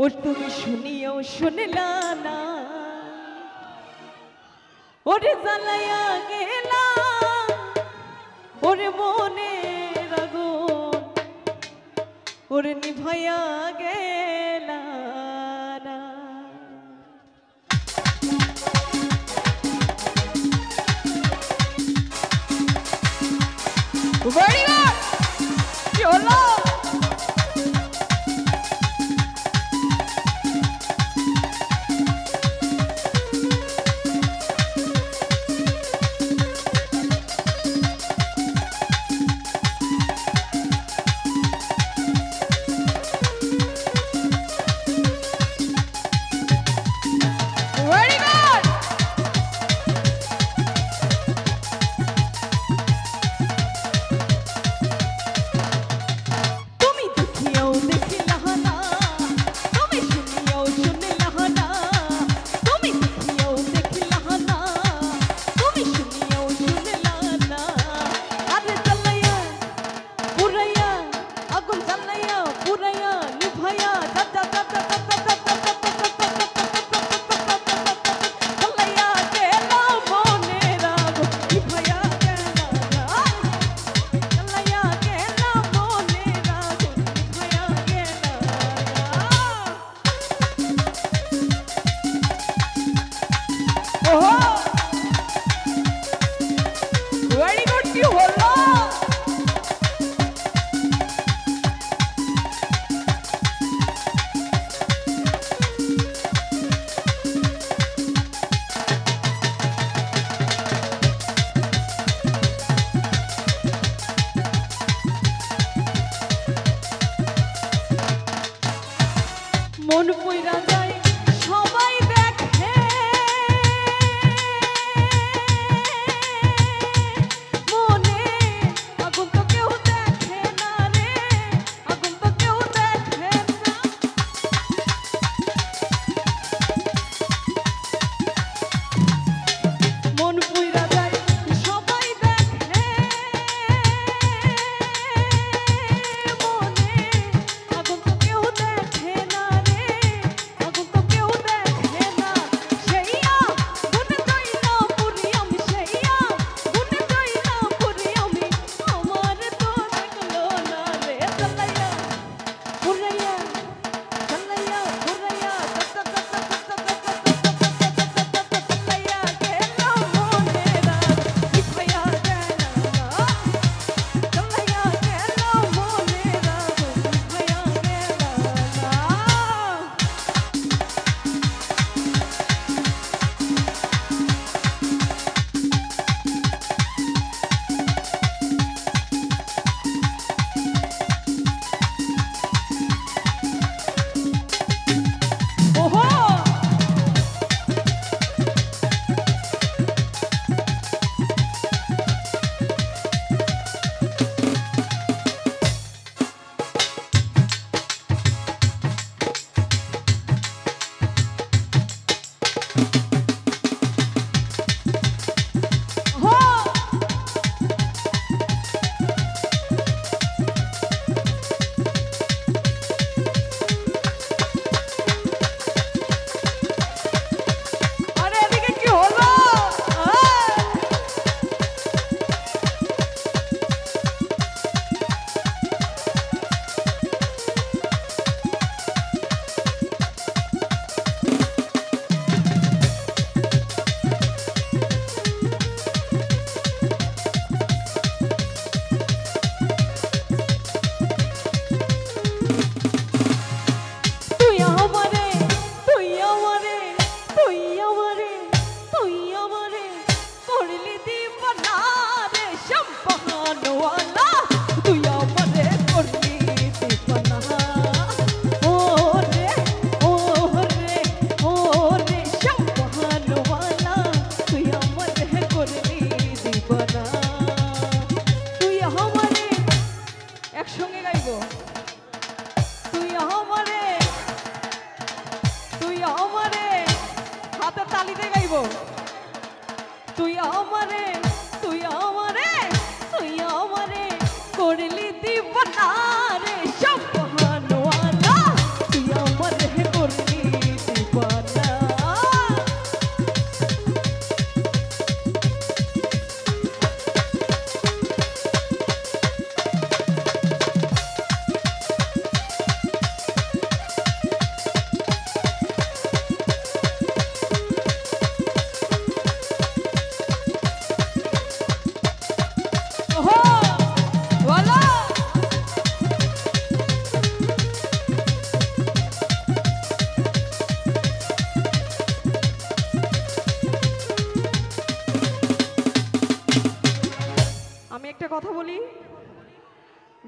ও তুমি শুনিও শুনলা না, ওরে জ্বালাইয়া গেলা ওরে মনের আগুন, ওরে নিভাইয়া গেলা না। Very good! কি হলো? মন পইরা যায় সবাই দেখে, মনে আগুন তো কেউ দেখে না রে, আগুন তো কেউ দেখে না। মন পইরা যায় সবাই দেখে, মনে আগুন তো কেউ দেখে না। একসঙ্গে গাইবো, তুই আমারে হাতে তালিতে গাইবো, তুই আমারে করলি দিবানা রে সব বহানওয়ালা, তুই আমারে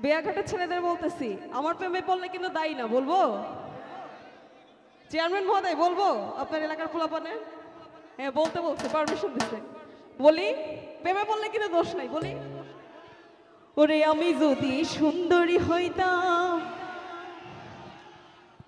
বেয়াঘাটের ছেলেদের বলতেছি, আমার প্রেমে পড়লে কিন্তু দায়ী না, বলবো? চেয়ারম্যান মহোদয়, বলবো আপনার এলাকার পোলাপানে? হ্যাঁ, বলতে বলছে, পারমিশন দিচ্ছে। বলি, প্রেমে পড়লে কিন্তু দোষ নাই, বলি। ওরে আমি যদি সুন্দরী হইতাম,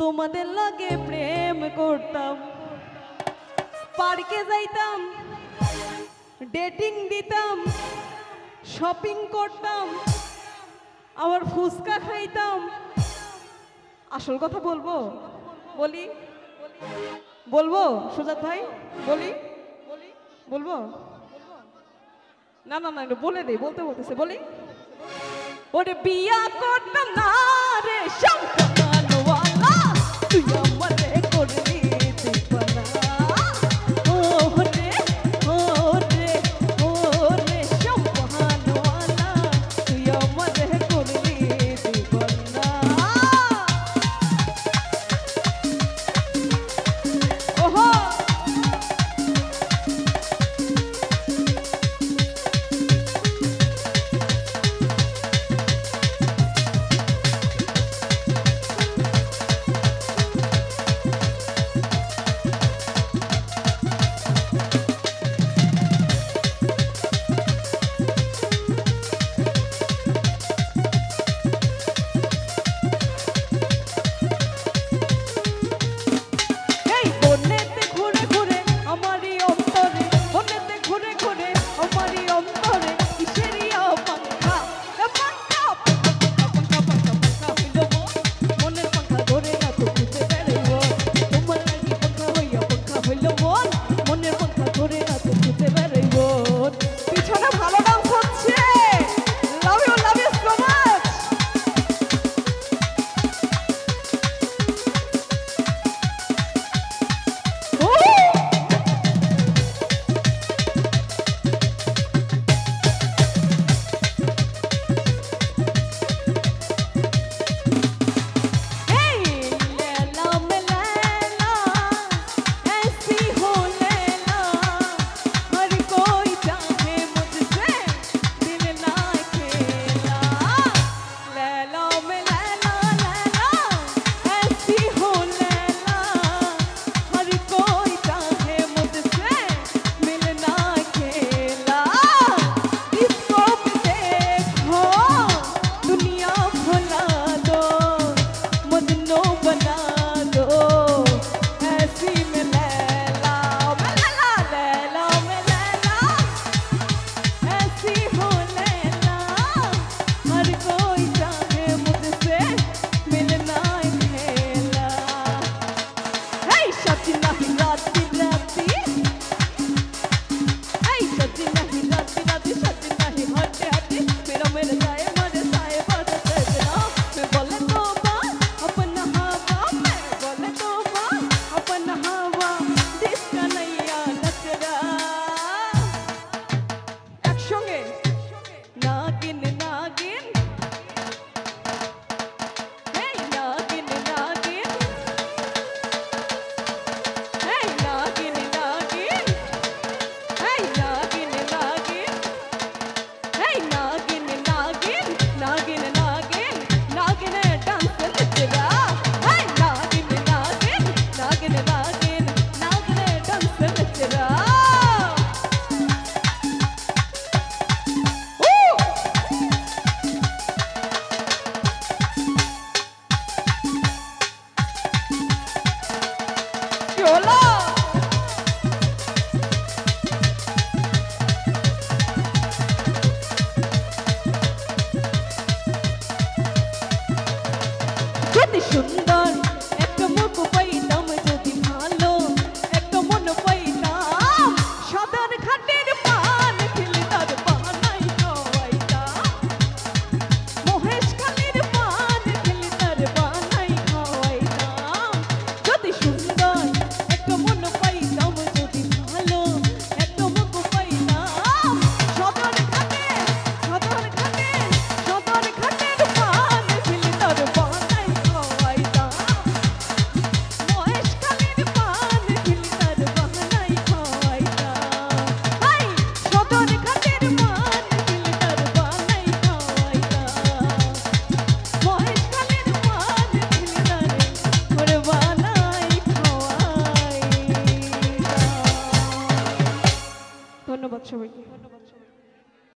তোমাদের লাগে প্রেম করতাম, পার্কে যাইতাম, ডেটিং দিতাম, শপিং করতাম, আবার ফুচকা খাইতাম। আসল কথা বলবো? বলি, বলবো সুজাত ভাই? বলি, বলবো? না না না, বলে দেই, বলতে বলতেছে, বলি। ওরে বিয়া করতাম না রে শঙ্কর,